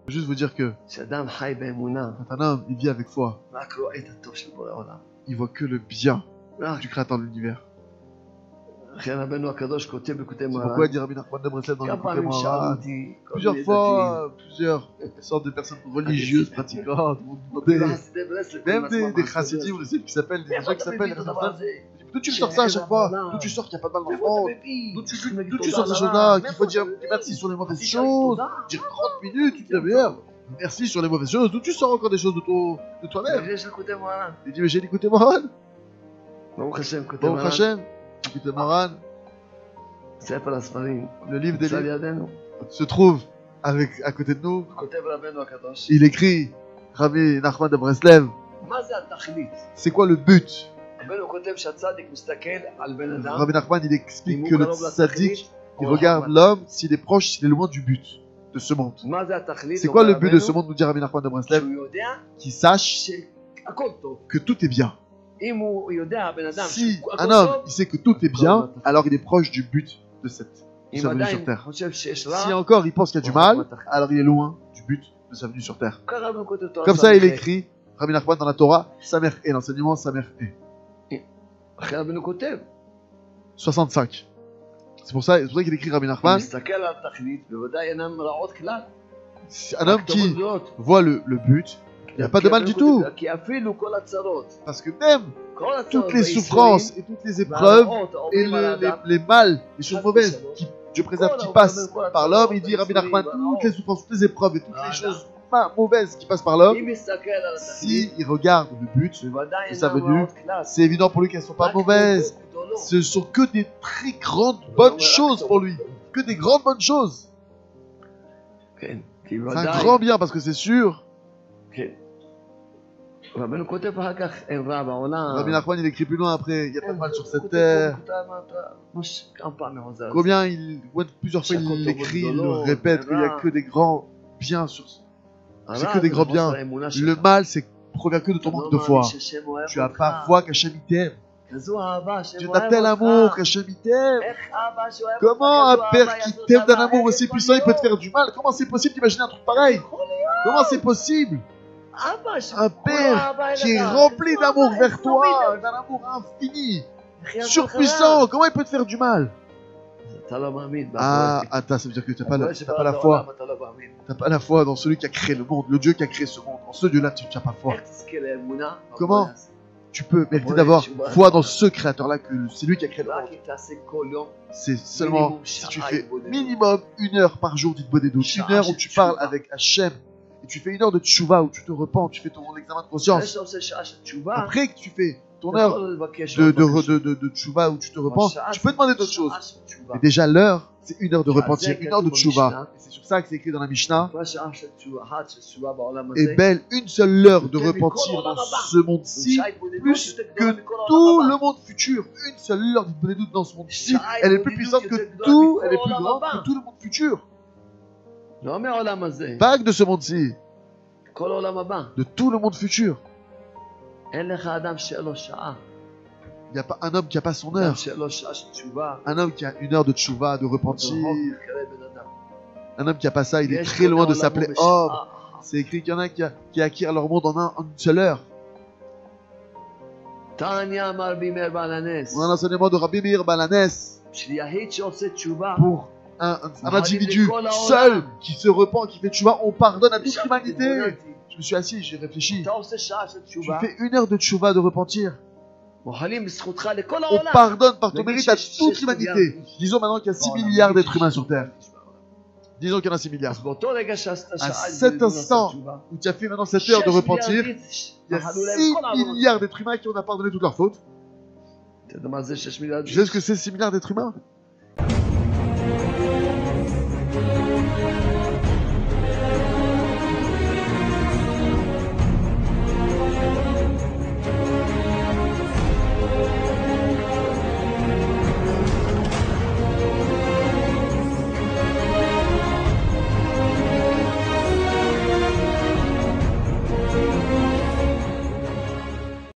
Je veux juste vous dire que שאדם חי באמונה, quand un homme il vit avec foi, רק רואה את הטוב של בורא עולם. il voit que le bien רק. du créateur de l'univers. לכן רבנו הקדוש כותב בקוטעי C'est pourquoi מוהר"ן, dit Rabbi Nachman de Breslev dans le כמה Écoutez פעמים שאלו Moharan. אותי, כל Plusieurs מיני fois, plusieurs sortes de personnes religieuses, pratiquantes, m'ont דתיים, demandé, חסידי ברסלב, même כולם des עצמם chassidim aussi qui s'appellent, des gens qui s'appellent les הדבר chassidim. הזה? D'où tu me sors ça à chaque fois? D'où tu sors qu'il n'y a pas de mal dans le מאיפה monde? אתה מביא? D'où tu sors ces choses-là? Qu'il faut dire merci sur les mauvaises choses, dire 30 minutes, une demi-heure. Merci sur les mauvaises choses. D'où tu sors encore des choses de toi-même? יש לקוטעי מוהר"ן. Il dit, mais j'ai écouté Moran. ברוך השם, כותב Baruch מוהר"ן, Hashem. Écoutez Moran. ספר הספרים, Le livre des נמצא livres לידינו, se trouve à côté de nous. כותב רבנו הקדוש. Il écrit, Rabbi Nachman de Breslev, מה זה התכלית? c'est quoi le but? רבנו כותב שהצדיק מסתכל על בן אדם, Rabbi Nachman, il אם explique הוא que le קרוב לתכלית, tzaddik, il regarde l'homme, s'il est proche, s'il est loin du but de ce monde. מה זה התכלית? C'est quoi le אומר but de רבנו, ce monde, nous dit Rabbi Nachman de Breslev? שהוא יודע Qu'il sache שהכל טוב. que tout est bien. אם הוא יודע, בן אדם, Si שהכל un homme, טוב, il sait que tout est bien, alors il est proche du but de cette de אם sa venue עדיין sur terre. חושב שיש Si רע, encore il pense qu'il y a du mal, alors il est loin du but de sa venue sur terre. ככה רבנו כותב תורה Comme ça, il ס"ח. écrit, Rabbi Nachman dans la Torah, sa mère est, l'enseignement, sa mère est. אחרי רבנו כותב, 65. C'est pour ça qu'il écrit Rabbi אם Nachman, מסתכל על התכלית, בוודאי אינן רעות כלל. un homme רק qui טובות גדולות. voit le but, il n'y a pas de mal du tout. כי אפילו כל הצרות, Parce que même כל הצרות toutes les והייסורים, souffrances et toutes les épreuves והרעות et העוברים על האדם, les mal, les choses mauvaises qui, Dieu préserve, qui passent par l'homme, il dit Rabbi Nachman, toutes les souffrances, toutes les épreuves et toutes les choses mauvaises qui passent par l'homme, אם מסתכל על התכלית, s'il regarde le but, בוודאי de sa אינן venue, רעות כלל. c'est évident pour lui qu'elles ne sont pas רק mauvaises. טובות גדולות. Ce sont que des très grandes bonnes choses pour lui. Que des grandes bonnes choses. כן, כי C'est un ודאי, grand bien parce que c'est sûr. כן. רבנו כותב אחר כך, אין רע בעולם. Rabbi Nachman, il écrit plus loin après, il n'y a pas de mal sur cette כותב terre. פה, ממש כמה פעמים חוזר על זה. Combien plusieurs fois il l'écrit, il le répète qu'il n'y a que des grands biens sur c'est que des grands biens. Le mal, c'est provient que de ton manque de foi. Tu n'as pas foi qu'Hachem il t'aime. Tu as tel amour qu'Hachem il t'aime. Comment un père qui t'aime d'un amour aussi puissant, il peut te faire du mal? Comment c'est possible d'imaginer un truc pareil? Comment c'est possible? Un père qui est rempli d'amour vers toi, d'un amour infini, surpuissant, comment il peut te faire du mal? Ah, attends, ça veut dire que tu n'as pas la foi. Tu n'as pas la foi dans celui qui a créé le monde, le Dieu qui a créé ce monde. En ce Dieu-là, tu n'as pas foi. Comment tu peux mériter d'avoir foi dans ce créateur-là, que c'est lui qui a créé le monde? C'est seulement si tu fais minimum 1 heure par jour d'Itbod et doute, 1 heure où tu parles avec Hachem, et tu fais 1 heure de tchouva où tu te repens, tu fais ton examen de conscience. Après que tu fais ton heure de tchouva où tu te repens, tu peux demander d'autres choses. Mais déjà l'heure, c'est 1 heure de repentir, 1 heure de tchouva. Et c'est sur ça que c'est écrit dans la Mishnah. Est belle une seule heure de repentir dans ce monde-ci, plus que tout le monde futur. Une seule heure d'Itbod et doute dans ce monde-ci, elle est plus puissante que tout, elle est plus grande que tout le monde futur. Pas que de ce monde-ci, de tout le monde futur. Il n'y a pas un homme qui n'a pas son heure. Un homme qui a 1 heure de tchouva, de repentir. Un homme qui n'a pas ça, il est très loin de s'appeler homme. C'est écrit qu'il y en a qui acquièrent leur monde en une seule heure. On a l'enseignement de Rabbi Meir Balanes pour un individu seul qui se repent, qui fait tchouva, on pardonne à toute l'humanité. Je me suis assis, j'ai réfléchi. Tu fais 1 heure de tchouva, de repentir. On pardonne par ton mérite à toute l'humanité. Disons maintenant qu'il y a 6 milliards d'êtres humains sur Terre. Disons qu'il y en a 6 milliards. À cet instant où tu as fait maintenant cette heure de repentir, il y a 6 milliards d'êtres humains qui ont pardonné toutes leurs fautes. Tu sais ce que c'est 6 milliards d'êtres humains?